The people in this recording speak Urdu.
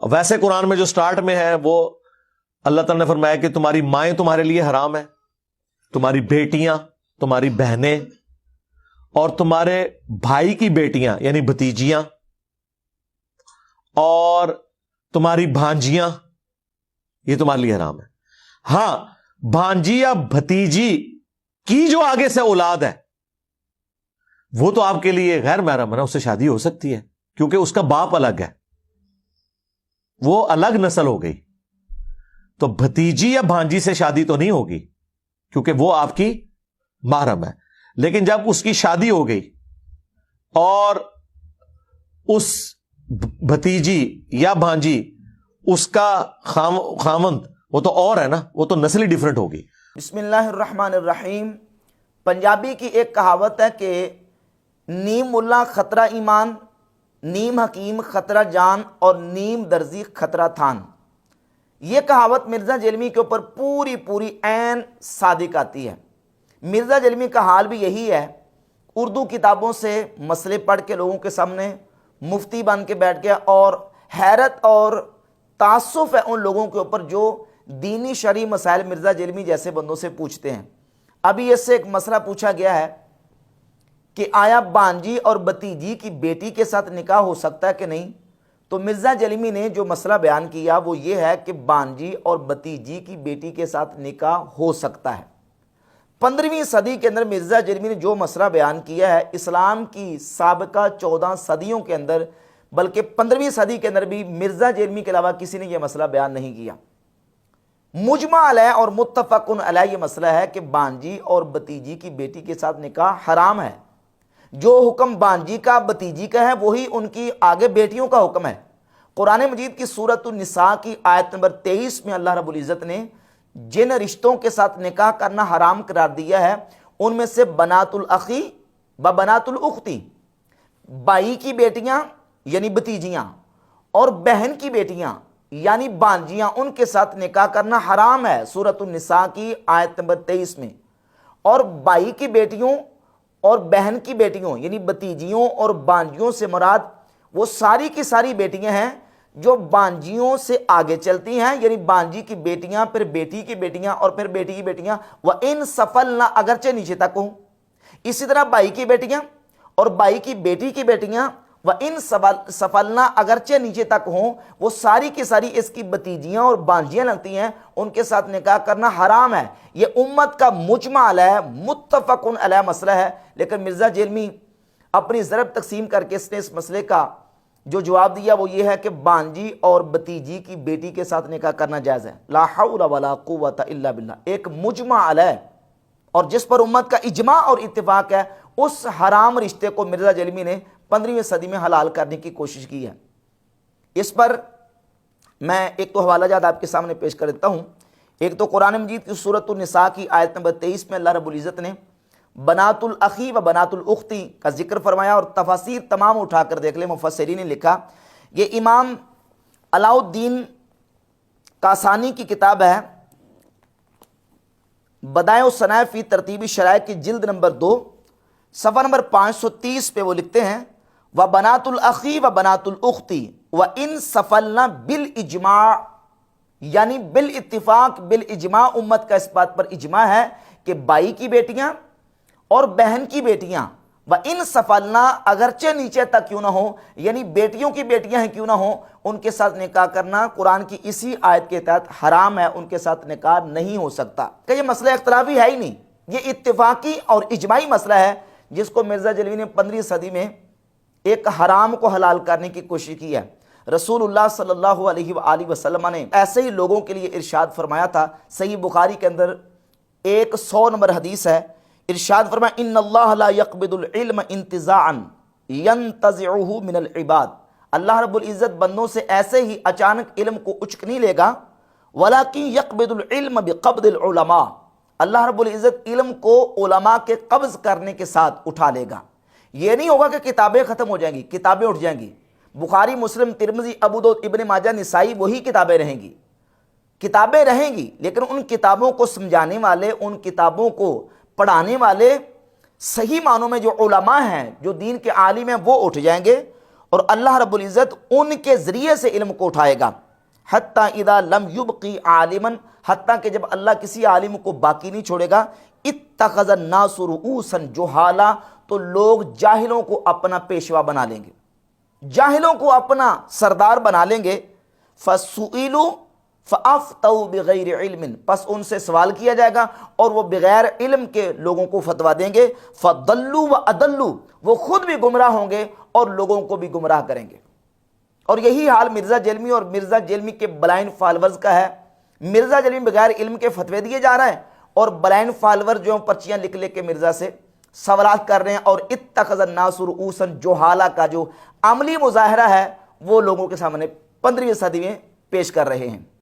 ویسے قرآن میں جو سٹارٹ میں ہے وہ اللہ تعالیٰ نے فرمایا کہ تمہاری مائیں تمہارے لیے حرام ہے، تمہاری بیٹیاں، تمہاری بہنیں، اور تمہارے بھائی کی بیٹیاں یعنی بھتیجیاں، اور تمہاری بھانجیاں، یہ تمہارے لیے حرام ہے۔ ہاں، بھانجی یا بھتیجی کی جو آگے سے اولاد ہے وہ تو آپ کے لیے غیر محرم ہے نا، اس سے شادی ہو سکتی ہے کیونکہ اس کا باپ الگ ہے، وہ الگ نسل ہو گئی۔ تو بھتیجی یا بھانجی سے شادی تو نہیں ہوگی کیونکہ وہ آپ کی محرم ہے۔ لیکن جب اس کی شادی ہو گئی اور اس بھتیجی یا بھانجی اس کا خامند، وہ تو اور ہے نا، وہ تو نسلی ڈیفرنٹ ہوگی۔ بسم اللہ الرحمن الرحیم۔ پنجابی کی ایک کہاوت ہے کہ نیم ملا خطرہ ایمان، نیم حکیم خطرہ جان، اور نیم درزی خطرہ تھان۔ یہ کہاوت مرزا جیلمی کے اوپر پوری عین صادق آتی ہے۔ مرزا جیلمی کا حال بھی یہی ہے، اردو کتابوں سے مسئلے پڑھ کے لوگوں کے سامنے مفتی بن کے بیٹھ گیا، اور حیرت اور تعصف ہے ان لوگوں کے اوپر جو دینی شرعی مسائل مرزا جیلمی جیسے بندوں سے پوچھتے ہیں۔ ابھی اس سے ایک مسئلہ پوچھا گیا ہے کہ آیا بانجی اور بھتیجی کی بیٹی کے ساتھ نکاح ہو سکتا ہے کہ نہیں؟ تو مرزا جیلمی نے جو مسئلہ بیان کیا وہ یہ ہے کہ بانجی اور بھتیجی کی بیٹی کے ساتھ نکاح ہو سکتا ہے۔ 15ویں صدی کے اندر مرزا جیلمی نے جو مسئلہ بیان کیا ہے، اسلام کی سابقہ 14 صدیوں کے اندر، بلکہ 15ویں صدی کے اندر بھی مرزا جیلمی کے علاوہ کسی نے یہ مسئلہ بیان نہیں کیا۔ مجمع علیہ اور متفق علیہ یہ مسئلہ ہے کہ بانجی اور بھتیجی کی بیٹی کے ساتھ نکاح حرام ہے۔ جو حکم بانجی کا بھتیجی کا ہے وہی ان کی آگے بیٹیوں کا حکم ہے۔ قرآن مجید کی سورۃ النساء کی آیت نمبر 23 میں اللہ رب العزت نے جن رشتوں کے ساتھ نکاح کرنا حرام قرار دیا ہے ان میں سے بنات الاخی و بنات الاختی، بھائی کی بیٹیاں یعنی بھتیجیاں اور بہن کی بیٹیاں یعنی بانجیاں، ان کے ساتھ نکاح کرنا حرام ہے سورۃ النساء کی آیت نمبر 23 میں۔ اور بھائی کی بیٹیوں اور بہن کی بیٹیوں یعنی بھتیجیوں اور بانجیوں سے مراد وہ ساری کی ساری بیٹیاں ہیں جو بانجیوں سے آگے چلتی ہیں، یعنی بانجی کی بیٹیاں، پھر بیٹی کی بیٹیاں، اور پھر بیٹی کی بیٹیاں، وَإِن سَفَلْنَا اگرچہ نیچے تک ہوں۔ اسی طرح بھائی کی بیٹیاں اور بھائی کی بیٹی کی بیٹیاں وَإِن سَفَلْنَا اگرچہ نیچے تک ہوں، وہ ساری کی ساری اس کی بھتیجیاں اور بانجیاں لگتی ہیں، ان کے ساتھ نکاح کرنا حرام ہے۔ یہ امت کا مجمع علیہ متفق علیہ مسئلہ ہے، لیکن مرزا جیلمی اپنی ضرب تقسیم کر کے اس نے اس مسئلے کا جو جواب دیا وہ یہ ہے کہ بانجی اور بھتیجی کی بیٹی کے ساتھ نکاح کرنا جائز ہے۔ لا حول ولا قوت الا باللہ، ایک مجمع علیہ اور جس پر امت کا اجماع اور اتفاق ہے، اس حرام رشتے کو مرزا جیلمی نے 15ویں صدی میں حلال کرنے کی کوشش کی ہے۔ اس پر میں ایک تو حوالہ جات آپ کے سامنے پیش کر دیتا ہوں۔ ایک تو قرآن مجید کی سورۃ النساء کی آیت نمبر 23 میں اللہ رب العزت نے بنات الاخی و بنات الاختی کا ذکر فرمایا، اور تفاسیر تمام اٹھا کر دیکھ لیں، مفسرین نے لکھا، یہ امام علاء الدین کاسانی کی کتاب ہے بدائع الصنائع فی ترتیب الشرائع کی جلد نمبر 2 صفحہ نمبر 530 پہ وہ لکھتے ہیں وَبَنَاتُ الْأَخِي وَبَنَاتُ الْأُخْتِ وَإِن سَفَلْنَا بِالْإِجْمَاعِ، یعنی بالاتفاق بالاجماع امت کا اس بات پر اجماع ہے کہ بھائی کی بیٹیاں اور بہن کی بیٹیاں وَإِن سَفَلْنَا اگرچہ نیچے تک کیوں نہ ہو، یعنی بیٹیوں کی بیٹیاں ہیں کیوں نہ ہوں، ان کے ساتھ نکاح کرنا قرآن کی اسی آیت کے تحت حرام ہے، ان کے ساتھ نکاح نہیں ہو سکتا۔ کہ یہ مسئلہ اختلافی ہے ہی نہیں، یہ اتفاقی اور اجماعی مسئلہ ہے جس کو مرزا جیلمی نے 15ویں صدی میں ایک حرام کو حلال کرنے کی کوشش کی ہے۔ رسول اللہ صلی اللہ علیہ وآلہ وسلم نے ایسے ہی لوگوں کے لیے ارشاد فرمایا تھا، صحیح بخاری کے اندر 100 نمبر حدیث ہے، ارشاد فرمایا ان اللہ لا يقبض العلم انتزاعا ينتزعه من العباد، اللہ رب العزت بندوں سے ایسے ہی اچانک علم کو اچک نہیں لے گا، ولکن يقبض العلم بقبض العلماء، اللہ رب العزت علم کو علماء کے قبض کرنے کے ساتھ اٹھا لے گا۔ یہ نہیں ہوگا کہ کتابیں ختم ہو جائیں گی، کتابیں اٹھ جائیں گی، بخاری مسلم ترمذی ابو داؤد ابن ماجہ نسائی وہی کتابیں رہیں گی، کتابیں رہیں گی، لیکن ان کتابوں کو سمجھانے والے، ان کتابوں کو پڑھانے والے صحیح معنوں میں جو علماء ہیں، جو دین کے عالم ہیں، وہ اٹھ جائیں گے، اور اللہ رب العزت ان کے ذریعے سے علم کو اٹھائے گا. حتیٰ اذا لم یبقی عالما، حتیٰ کہ جب اللہ کسی عالم کو باقی نہیں چھوڑے گا. اتخذ الناس رؤوسا جہالا، تو لوگ جاہلوں کو اپنا پیشوا بنا لیں گے، جاہلوں کو اپنا سردار بنا لیں گے. فسئلوا فافتوا بغیر علم، پس ان سے سوال کیا جائے گا اور وہ بغیر علم کے لوگوں کو فتویٰ دیں گے. فضلوا واضلوا، وہ خود بھی گمراہ ہوں گے اور لوگوں کو بھی گمراہ کریں گے. اور یہی حال مرزا جیلمی اور مرزا جیلمی کے بلائنڈ فالورز کا ہے. مرزا جیلمی بغیر علم کے فتوے دیے جا رہا ہے اور بلائنڈ فالور جو ہیں پرچیاں لکھ لے کے مرزا سے سوالات کر رہے ہیں، اور اتخذ الناس رؤوسا جہالا کا جو عملی مظاہرہ ہے وہ لوگوں کے سامنے 15ویں صدی میں پیش کر رہے ہیں.